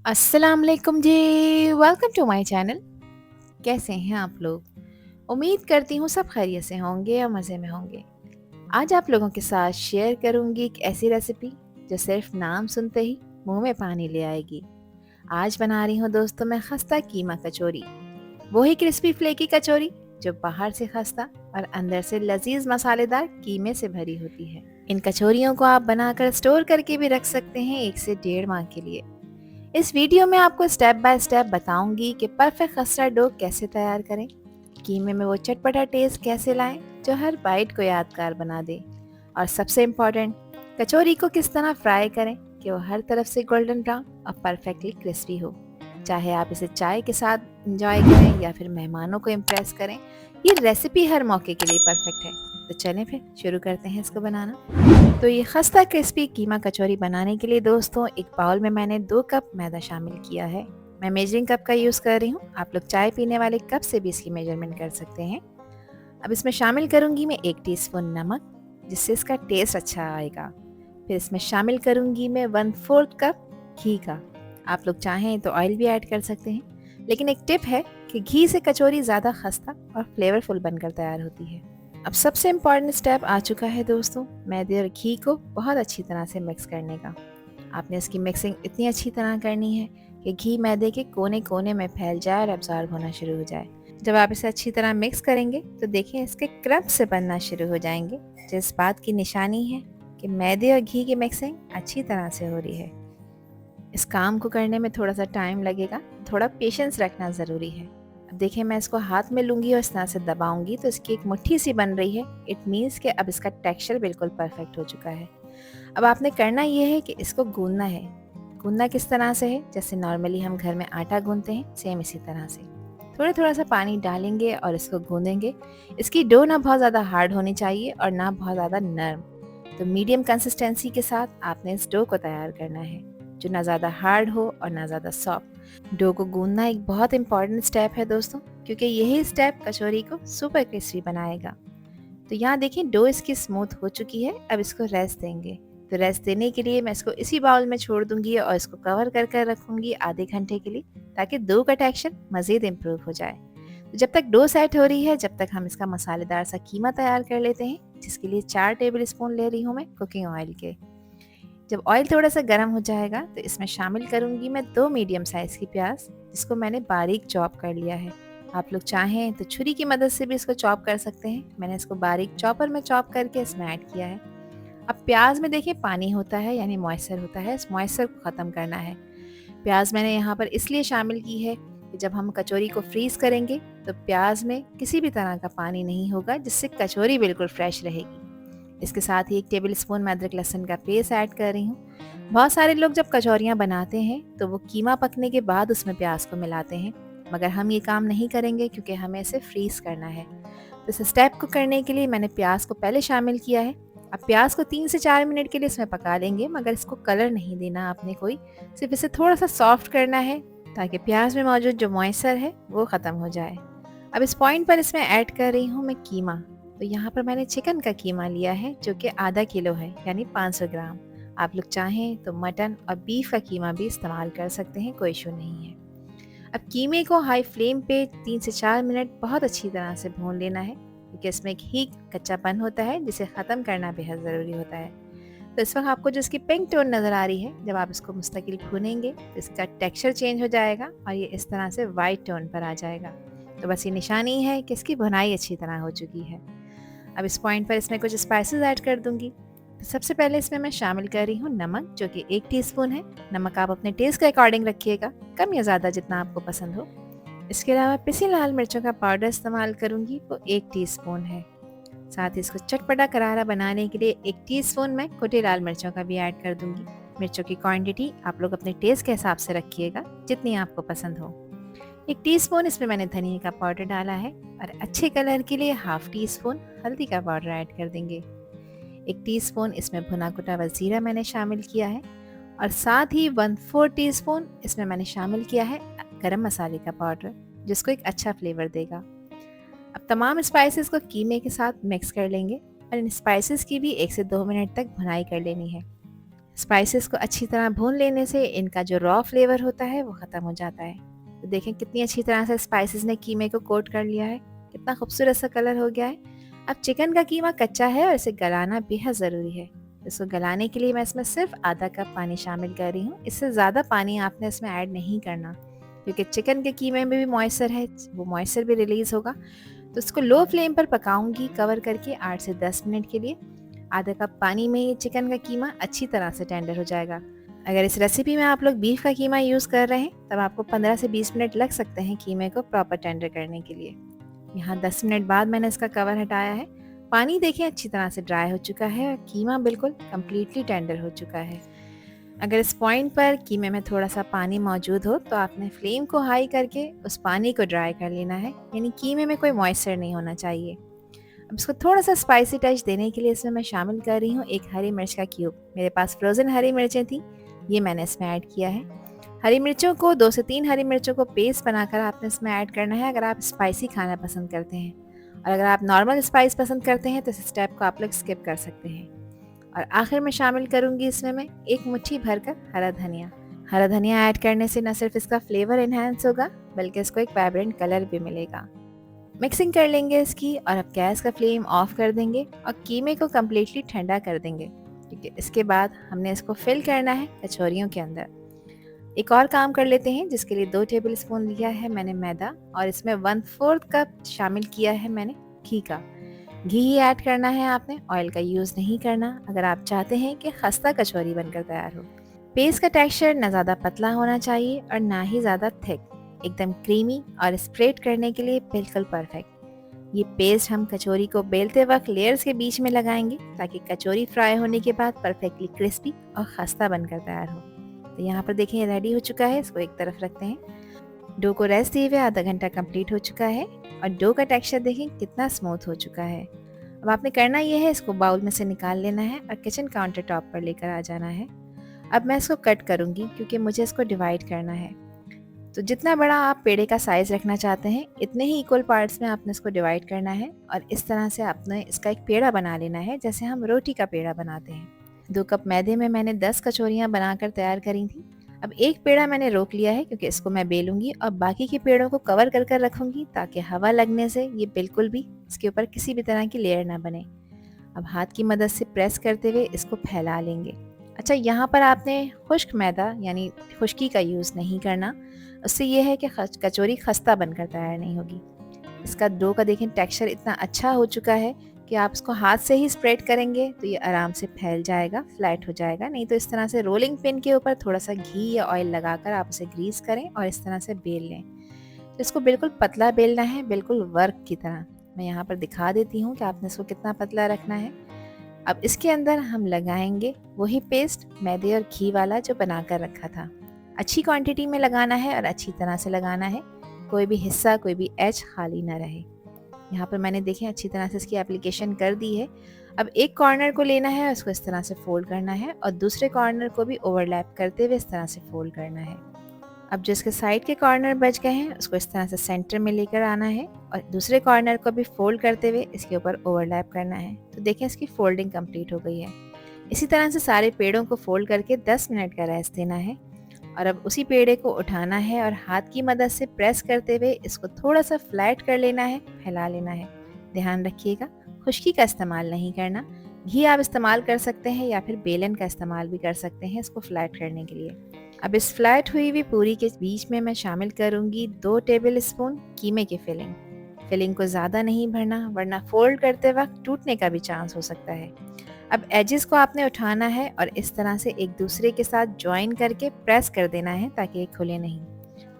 अस्सलाम वालेकुम जी। Welcome to my channel. कैसे हैं आप लोग? उम्मीद करती हूँ सब खैरियत से होंगे और मज़े में होंगे। आज आप लोगों के साथ शेयर करूँगी एक ऐसी रेसिपी जो सिर्फ नाम सुनते ही मुंह में पानी ले आएगी। आज बना रही हूँ दोस्तों मैं खस्ता कीमा कचौरी। वही क्रिस्पी फ्लेकी कचौरी जो बाहर से खस्ता और अंदर से लजीज मसालेदार कीमे से भरी होती है। इन कचौरियों को आप बनाकर स्टोर करके भी रख सकते हैं 1 से 1.5 माह के लिए। इस वीडियो में आपको स्टेप बाय स्टेप बताऊंगी कि परफेक्ट खस्ता डो कैसे तैयार करें, कीमे में वो चटपटा टेस्ट कैसे लाएं जो हर बाइट को यादगार बना दे, और सबसे इम्पोर्टेंट कचौरी को किस तरह फ्राई करें कि वो हर तरफ से गोल्डन ब्राउन और परफेक्टली क्रिस्पी हो। चाहे आप इसे चाय के साथ इंजॉय करें या फिर मेहमानों को इम्प्रेस करें, ये रेसिपी हर मौके के लिए परफेक्ट है। तो चलें फिर शुरू करते हैं इसको बनाना। तो ये खस्ता क्रिस्पी कीमा कचौरी बनाने के लिए दोस्तों एक बाउल में मैंने 2 कप मैदा शामिल किया है। मैं मेजरिंग कप का यूज़ कर रही हूँ, आप लोग चाय पीने वाले कप से भी इसकी मेजरमेंट कर सकते हैं। अब इसमें शामिल करूँगी मैं 1 टीस्पून नमक, जिससे इसका टेस्ट अच्छा आएगा। फिर इसमें शामिल करूँगी मैं 1/4 कप घी का। आप लोग चाहें तो ऑयल भी ऐड कर सकते हैं, लेकिन एक टिप है कि घी से कचौरी ज़्यादा खस्ता और फ्लेवरफुल बनकर तैयार होती है। अब सबसे इम्पॉर्टेंट स्टेप आ चुका है दोस्तों, मैदे और घी को बहुत अच्छी तरह से मिक्स करने का। आपने इसकी मिक्सिंग इतनी अच्छी तरह करनी है कि घी मैदे के कोने कोने में फैल जाए और एब्जॉर्ब होना शुरू हो जाए। जब आप इसे अच्छी तरह मिक्स करेंगे तो देखिए इसके क्रम्ब से बनना शुरू हो जाएंगे, जिस बात की निशानी है कि मैदे और घी की मिक्सिंग अच्छी तरह से हो रही है। इस काम को करने में थोड़ा सा टाइम लगेगा, थोड़ा पेशेंस रखना ज़रूरी है। अब देखिए मैं इसको हाथ में लूँगी और इस तरह से दबाऊंगी तो इसकी एक मुट्ठी सी बन रही है। इट मीन्स कि अब इसका टेक्सचर बिल्कुल परफेक्ट हो चुका है। अब आपने करना ये है कि इसको गूंदना है। गूंदना किस तरह से है, जैसे नॉर्मली हम घर में आटा गूंदते हैं सेम इसी तरह से। थोड़ा थोड़ा सा पानी डालेंगे और इसको गूंदेंगे। इसकी डो ना बहुत ज़्यादा हार्ड होनी चाहिए और ना बहुत ज़्यादा नरम। तो मीडियम कंसिस्टेंसी के साथ आपने इस डो को तैयार करना है, जो ना ज़्यादा हार्ड हो और ना ज़्यादा सॉफ्ट। डो को गूंदना एक बहुत इंपॉर्टेंट स्टेप है दोस्तों, क्योंकि यही स्टेप कचौरी को सुपर क्रिस्पी बनाएगा। तो यहाँ देखिए डो इसकी स्मूथ हो चुकी है। अब इसको रेस्ट देंगे। तो रेस्ट देने के लिए मैं इसको इसी बाउल में छोड़ दूंगी और इसको कवर कर कर रखूंगी आधे घंटे के लिए, ताकि डो का टेक्सचर मज़ीद इम्प्रूव हो जाए। तो जब तक डो सेट हो रही है, जब तक हम इसका मसालेदार सा कीमा तैयार कर लेते हैं, जिसके लिए 4 टेबल स्पून ले रही हूँ मैं कुकिंग ऑयल के। जब ऑयल थोड़ा सा गर्म हो जाएगा तो इसमें शामिल करूंगी मैं 2 मीडियम साइज़ की प्याज, जिसको मैंने बारीक चॉप कर लिया है। आप लोग चाहें तो छुरी की मदद से भी इसको चॉप कर सकते हैं। मैंने इसको बारीक चॉपर में चॉप करके इसमें ऐड किया है। अब प्याज में देखिए पानी होता है, यानी मॉइस्चर होता है। इस मॉइस्चर को ख़त्म करना है। प्याज मैंने यहाँ पर इसलिए शामिल की है कि जब हम कचौरी को फ्रीज़ करेंगे तो प्याज में किसी भी तरह का पानी नहीं होगा, जिससे कचौरी बिल्कुल फ्रेश रहेगी। इसके साथ ही 1 टेबल स्पून मैं अदरक लहसुन का पेस्ट ऐड कर रही हूँ। बहुत सारे लोग जब कचौरियाँ बनाते हैं तो वो कीमा पकने के बाद उसमें प्याज को मिलाते हैं, मगर हम ये काम नहीं करेंगे क्योंकि हमें इसे फ्रीज़ करना है। तो इस स्टेप को करने के लिए मैंने प्याज को पहले शामिल किया है। अब प्याज को 3 से 4 मिनट के लिए इसमें पका लेंगे, मगर इसको कलर नहीं देना आपने कोई, सिर्फ इसे थोड़ा सा सॉफ्ट करना है, ताकि प्याज में मौजूद जो मॉइस्चर है वो ख़त्म हो जाए। अब इस पॉइंट पर इसमें ऐड कर रही हूँ मैं कीमा। तो यहाँ पर मैंने चिकन का कीमा लिया है, जो कि आधा किलो है, यानी 500 ग्राम। आप लोग चाहें तो मटन और बीफ का कीमा भी इस्तेमाल कर सकते हैं, कोई इशू नहीं है। अब कीमे को हाई फ्लेम पे 3 से 4 मिनट बहुत अच्छी तरह से भून लेना है, क्योंकि इसमें एक ही कच्चापन होता है जिसे ख़त्म करना बेहद ज़रूरी होता है। तो इस वक्त आपको जो इसकी पिंक टोन नज़र आ रही है, जब आप इसको मुस्तकिल भूनेंगे तो इसका टेक्सचर चेंज हो जाएगा और ये इस तरह से वाइट टोन पर आ जाएगा। तो बस ये निशानी है कि इसकी भुनाई अच्छी तरह हो चुकी है। अब इस पॉइंट पर इसमें कुछ स्पाइसेस ऐड कर दूंगी। तो सबसे पहले इसमें मैं शामिल कर रही हूँ नमक, जो कि 1 टीस्पून है। नमक आप अपने टेस्ट के अकॉर्डिंग रखिएगा, कम या ज़्यादा जितना आपको पसंद हो। इसके अलावा पिसी लाल मिर्चों का पाउडर इस्तेमाल करूँगी, वो 1 टीस्पून है। साथ ही इसको चटपटा करारा बनाने के लिए 1 टीस्पून मैं कुटी लाल मिर्चों का भी ऐड कर दूंगी। मिर्चों की क्वांटिटी आप लोग अपने टेस्ट के हिसाब से रखिएगा, जितनी आपको पसंद हो। 1 टीस्पून इसमें मैंने धनिया का पाउडर डाला है, और अच्छे कलर के लिए 1/2 टीस्पून हल्दी का पाउडर ऐड कर देंगे। 1 टीस्पून इसमें भुना कुटा हुआ जीरा मैंने शामिल किया है, और साथ ही 1/4 टीस्पून इसमें मैंने शामिल किया है गरम मसाले का पाउडर, जिसको एक अच्छा फ्लेवर देगा। अब तमाम स्पाइसेस को कीमे के साथ मिक्स कर लेंगे, और इन स्पाइसेस की भी 1 से 2 मिनट तक भुनाई कर लेनी है। स्पाइसेस को अच्छी तरह भून लेने से इनका जो रॉ फ्लेवर होता है वो ख़त्म हो जाता है। तो देखें कितनी अच्छी तरह से स्पाइसेस ने कीमे को कोट कर लिया है, कितना खूबसूरत सा कलर हो गया है। अब चिकन का कीमा कच्चा है और इसे गलाना बेहद ज़रूरी है। इसको गलाने के लिए मैं इसमें सिर्फ आधा कप पानी शामिल कर रही हूँ। इससे ज़्यादा पानी आपने इसमें ऐड नहीं करना, क्योंकि चिकन के कीमे में भी मॉइस्चर है, वो मॉइस्चर भी रिलीज़ होगा। तो इसको लो फ्लेम पर पकाऊंगी कवर करके 8 से 10 मिनट के लिए। आधा कप पानी में ये चिकन का कीमा अच्छी तरह से टेंडर हो जाएगा। अगर इस रेसिपी में आप लोग बीफ का कीमा यूज़ कर रहे हैं तब आपको 15 से 20 मिनट लग सकते हैं कीमे को प्रॉपर टेंडर करने के लिए। यहाँ 10 मिनट बाद मैंने इसका कवर हटाया है। पानी देखें अच्छी तरह से ड्राई हो चुका है और कीमा बिल्कुल कम्प्लीटली टेंडर हो चुका है। अगर इस पॉइंट पर कीमे में थोड़ा सा पानी मौजूद हो तो आपने फ्लेम को हाई करके उस पानी को ड्राई कर लेना है, यानी कीमे में कोई मॉइस्चर नहीं होना चाहिए। अब इसको थोड़ा सा स्पाइसी टच देने के लिए इसमें मैं शामिल कर रही हूँ एक हरी मिर्च का क्यूब। मेरे पास फ्रोज़न हरी मिर्चें थी, ये मैंने इसमें ऐड किया है। हरी मिर्चों को 2 से 3 हरी मिर्चों को पेस्ट बनाकर आपने इसमें ऐड करना है अगर आप स्पाइसी खाना पसंद करते हैं। और अगर आप नॉर्मल स्पाइस पसंद करते हैं तो इस स्टेप को आप लोग स्किप कर सकते हैं। और आखिर में शामिल करूँगी इसमें मैं 1 मुट्ठी भरकर हरा धनिया। हरा धनिया ऐड करने से न सिर्फ इसका फ्लेवर एनहांस होगा बल्कि इसको एक वाइब्रेंट कलर भी मिलेगा। मिक्सिंग कर लेंगे इसकी और अब गैस का फ्लेम ऑफ कर देंगे और कीमे को कम्प्लीटली ठंडा कर देंगे, क्योंकि इसके बाद हमने इसको फिल करना है कचौरियों के अंदर। एक और काम कर लेते हैं, जिसके लिए 2 टेबल स्पून लिया है मैंने मैदा और इसमें 1/4 कप शामिल किया है मैंने घी का। घी ही ऐड करना है आपने, ऑयल का यूज़ नहीं करना अगर आप चाहते हैं कि खस्ता कचौरी बनकर तैयार हो। पेस्ट का टेक्सचर ना ज़्यादा पतला होना चाहिए और ना ही ज़्यादा थिक, एकदम क्रीमी और स्प्रेड करने के लिए बिल्कुल परफेक्ट। ये पेस्ट हम कचौरी को बेलते वक्त लेयर्स के बीच में लगाएंगे ताकि कचौरी फ्राई होने के बाद परफेक्टली क्रिस्पी और खस्ता बनकर तैयार हो। तो यहाँ पर देखें ये रेडी हो चुका है, इसको एक तरफ रखते हैं। डो को रेस्ट दिए हुए आधा घंटा कंप्लीट हो चुका है और डो का टेक्सचर देखें कितना स्मूथ हो चुका है। अब आपने करना ये है, इसको बाउल में से निकाल लेना है और किचन काउंटर टॉप पर लेकर आ जाना है। अब मैं इसको कट करूँगी क्योंकि मुझे इसको डिवाइड करना है। तो जितना बड़ा आप पेड़े का साइज़ रखना चाहते हैं इतने ही इक्वल पार्ट्स में आपने इसको डिवाइड करना है और इस तरह से आपने इसका एक पेड़ा बना लेना है, जैसे हम रोटी का पेड़ा बनाते हैं। 2 कप मैदे में मैंने 10 कचौरियाँ बनाकर तैयार करी थी। अब एक पेड़ा मैंने रोक लिया है क्योंकि इसको मैं बेलूंगी और बाकी के पेड़ों को कवर कर कर रखूंगी ताकि हवा लगने से ये बिल्कुल भी इसके ऊपर किसी भी तरह की लेयर ना बने। अब हाथ की मदद से प्रेस करते हुए इसको फैला लेंगे। अच्छा, यहाँ पर आपने खुश्क मैदा यानी खुश्की का यूज़ नहीं करना, उससे ये है कि कचौरी खस्ता बनकर तैयार नहीं होगी। इसका डो का देखें टेक्सचर इतना अच्छा हो चुका है कि आप इसको हाथ से ही स्प्रेड करेंगे तो ये आराम से फैल जाएगा, फ्लैट हो जाएगा। नहीं तो इस तरह से रोलिंग पिन के ऊपर थोड़ा सा घी या ऑयल लगाकर आप उसे ग्रीस करें और इस तरह से बेल लें। तो इसको बिल्कुल पतला बेलना है, बिल्कुल वर्क की तरह। मैं यहाँ पर दिखा देती हूँ कि आपने इसको कितना पतला रखना है। अब इसके अंदर हम लगाएंगे वही पेस्ट मैदे और घी वाला जो बना कर रखा था। अच्छी क्वांटिटी में लगाना है और अच्छी तरह से लगाना है, कोई भी हिस्सा कोई भी एज खाली ना रहे। यहाँ पर मैंने देखें अच्छी तरह से इसकी एप्लीकेशन कर दी है। अब एक कॉर्नर को लेना है, उसको इस तरह से फोल्ड करना है और दूसरे कॉर्नर को भी ओवरलैप करते हुए इस तरह से फोल्ड करना है। अब जो इसके साइड के कॉर्नर बच गए हैं उसको इस तरह से सेंटर में लेकर आना है और दूसरे कॉर्नर को भी फोल्ड करते हुए इसके ऊपर ओवरलैप करना है। तो देखें इसकी फोल्डिंग कंप्लीट हो गई है। इसी तरह से सारे पेड़ों को फोल्ड करके 10 मिनट का रेस्ट देना है और अब उसी पेड़े को उठाना है और हाथ की मदद से प्रेस करते हुए इसको थोड़ा सा फ्लैट कर लेना है, फैला लेना है। ध्यान रखिएगा खुश्की का इस्तेमाल नहीं करना। घी आप इस्तेमाल कर सकते हैं या फिर बेलन का इस्तेमाल भी कर सकते हैं इसको फ्लैट करने के लिए। अब इस फ्लैट हुई हुई पूरी के बीच में मैं शामिल करूंगी 2 टेबल स्पून कीमे की फिलिंग। फिलिंग को ज़्यादा नहीं भरना वरना फोल्ड करते वक्त टूटने का भी चांस हो सकता है। अब एजेस को आपने उठाना है और इस तरह से एक दूसरे के साथ ज्वाइन करके प्रेस कर देना है ताकि ये खुले नहीं।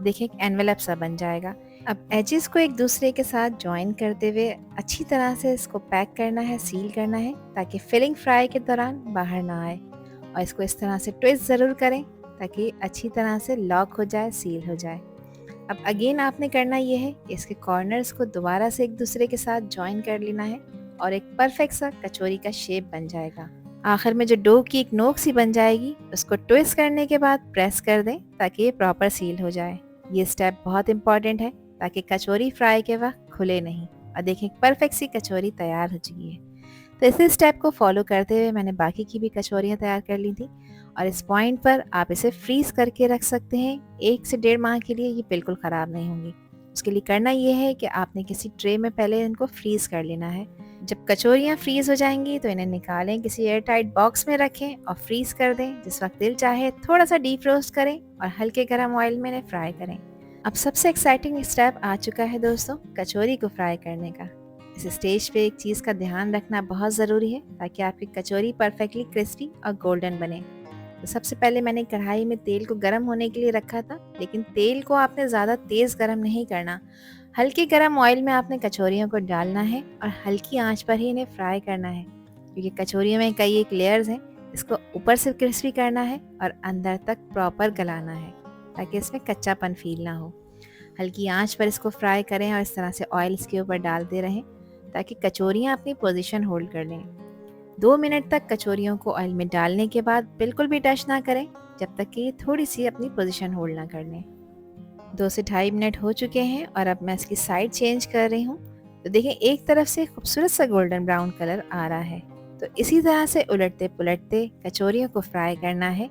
देखिए एक एनवेलप सा बन जाएगा। अब एजेस को एक दूसरे के साथ ज्वाइन करते हुए अच्छी तरह से इसको पैक करना है, सील करना है ताकि फिलिंग फ्राई के दौरान बाहर ना आए। और इसको इस तरह से ट्विस्ट ज़रूर करें ताकि अच्छी तरह से लॉक हो जाए, सील हो जाए। अब अगेन आपने करना ये है कि इसके कॉर्नर्स को दोबारा से एक दूसरे के साथ ज्वाइन कर लेना है और एक परफेक्ट सा कचौरी का शेप बन जाएगा। आखिर में जो डो की एक नोक सी बन जाएगी उसको ट्विस्ट करने के बाद प्रेस कर दें ताकि ये प्रॉपर सील हो जाए। ये स्टेप बहुत इंपॉर्टेंट है ताकि कचौरी फ्राई के वक्त खुले नहीं। और देखें परफेक्ट सी कचौरी तैयार हो चुकी है। तो इसी स्टेप को फॉलो करते हुए मैंने बाकी की भी कचौरियाँ तैयार कर ली थी और इस पॉइंट पर आप इसे फ्रीज़ करके रख सकते हैं 1 से 1.5 माह के लिए। ये बिल्कुल ख़राब नहीं होंगी। उसके लिए करना ये है कि आपने किसी ट्रे में पहले इनको फ्रीज़ कर लेना है। जब कचौरियाँ फ्रीज़ हो जाएंगी तो इन्हें निकालें, किसी एयर टाइट बॉक्स में रखें और फ्रीज़ कर दें। जिस वक्त दिल चाहे थोड़ा सा डीप रोस्ट करें और हल्के गर्म ऑयल में इन्हें फ्राई करें। अब सबसे एक्साइटिंग स्टेप आ चुका है दोस्तों, कचौरी को फ्राई करने का। इस स्टेज पे एक चीज़ का ध्यान रखना बहुत ज़रूरी है ताकि आपकी कचौरी परफेक्टली क्रिस्पी और गोल्डन बने। तो सबसे पहले मैंने कढ़ाई में तेल को गर्म होने के लिए रखा था, लेकिन तेल को आपने ज़्यादा तेज़ गर्म नहीं करना। हल्के गर्म ऑयल में आपने कचौरियों को डालना है और हल्की आंच पर ही इन्हें फ्राई करना है, क्योंकि कचौरियों में कई एक लेयर्स हैं। इसको ऊपर से क्रिस्पी करना है और अंदर तक प्रॉपर गलाना है ताकि इसमें कच्चापन फील ना हो। हल्की आंच पर इसको फ्राई करें और इस तरह से ऑयल इसके ऊपर डालते रहें ताकि कचौरियाँ अपनी पोजीशन होल्ड कर लें। 2 मिनट तक कचौरियों को ऑयल में डालने के बाद बिल्कुल भी टच ना करें जब तक कि ये थोड़ी सी अपनी पोजीशन होल्ड ना कर लें। 2 से ढाई मिनट हो चुके हैं और अब मैं इसकी साइड चेंज कर रही हूँ। तो देखें, एक तरफ से खूबसूरत सा गोल्डन ब्राउन कलर आ रहा है। तो इसी तरह से उलटते पुलटते कचौरियों को फ्राई करना है।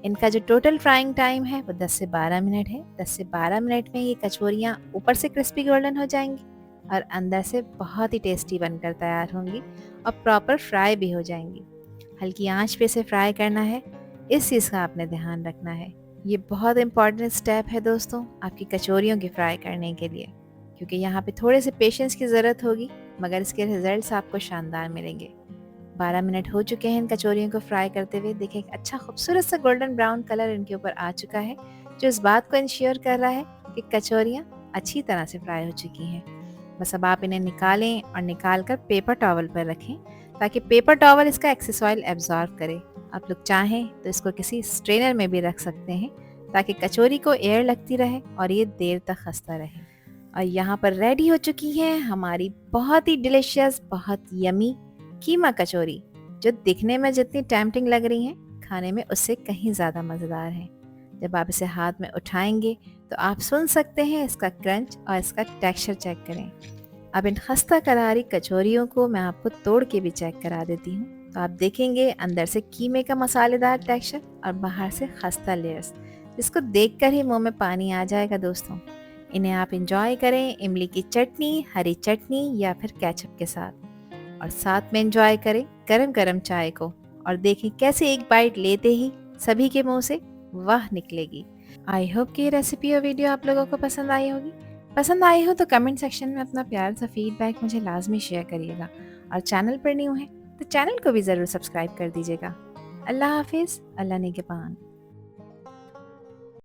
इनका जो टोटल फ्राइंग टाइम है वो 10 से 12 मिनट है। 10 से 12 मिनट में ये कचौरियाँ ऊपर से क्रिस्पी गोल्डन हो जाएंगी और अंदर से बहुत ही टेस्टी बनकर तैयार होंगी और प्रॉपर फ्राई भी हो जाएंगी। हल्की आंच पे इसे फ्राई करना है, इस चीज़ का आपने ध्यान रखना है। ये बहुत इंपॉर्टेंट स्टेप है दोस्तों आपकी कचौरियों की फ्राई करने के लिए, क्योंकि यहाँ पे थोड़े से पेशेंस की ज़रूरत होगी, मगर इसके रिजल्ट्स आपको शानदार मिलेंगे। 12 मिनट हो चुके हैं इन कचौरियों को फ्राई करते हुए। देखें, एक अच्छा खूबसूरत सा गोल्डन ब्राउन कलर इनके ऊपर आ चुका है, जो इस बात को इंश्योर कर रहा है कि कचौरियाँ अच्छी तरह से फ्राई हो चुकी हैं। बस अब आप इन्हें निकालें और निकाल कर पेपर टॉवल पर रखें ताकि पेपर टॉवल इसका एक्सेस ऑयल एब्जॉर्ब करे। आप लोग चाहें तो इसको किसी स्ट्रेनर में भी रख सकते हैं ताकि कचौरी को एयर लगती रहे और ये देर तक खस्ता रहे। और यहाँ पर रेडी हो चुकी है हमारी बहुत ही डिलिशियस, बहुत यमी कीमा कचौरी, जो दिखने में जितनी टेम्पटिंग लग रही हैं, खाने में उससे कहीं ज़्यादा मज़ेदार है। जब आप इसे हाथ में उठाएंगे तो आप सुन सकते हैं इसका क्रंच और इसका टेक्सचर चेक करें। अब इन खस्ता करारी कचौरियों को मैं आपको तोड़ के भी चेक करा देती हूँ। तो आप देखेंगे अंदर से कीमे का मसालेदार टेक्सचर और बाहर से खस्ता लेयर्स, जिसको देखकर ही मुंह में पानी आ जाएगा दोस्तों। इन्हें आप इंजॉय करें इमली की चटनी, हरी चटनी या फिर केचप के साथ, और साथ में इंजॉय करें गरम गरम चाय को। और देखें कैसे एक बाइट लेते ही सभी के मुंह से वाह निकलेगी। आई होप कि ये रेसिपी और वीडियो आप लोगों को पसंद आई होगी। पसंद आई हो तो कमेंट सेक्शन में अपना प्यार सा फीडबैक मुझे लाजमी शेयर करिएगा, और चैनल पर न्यू है तो चैनल को भी ज़रूर सब्सक्राइब कर दीजिएगा। अल्लाह हाफिज़, अल्लाह निगहबान।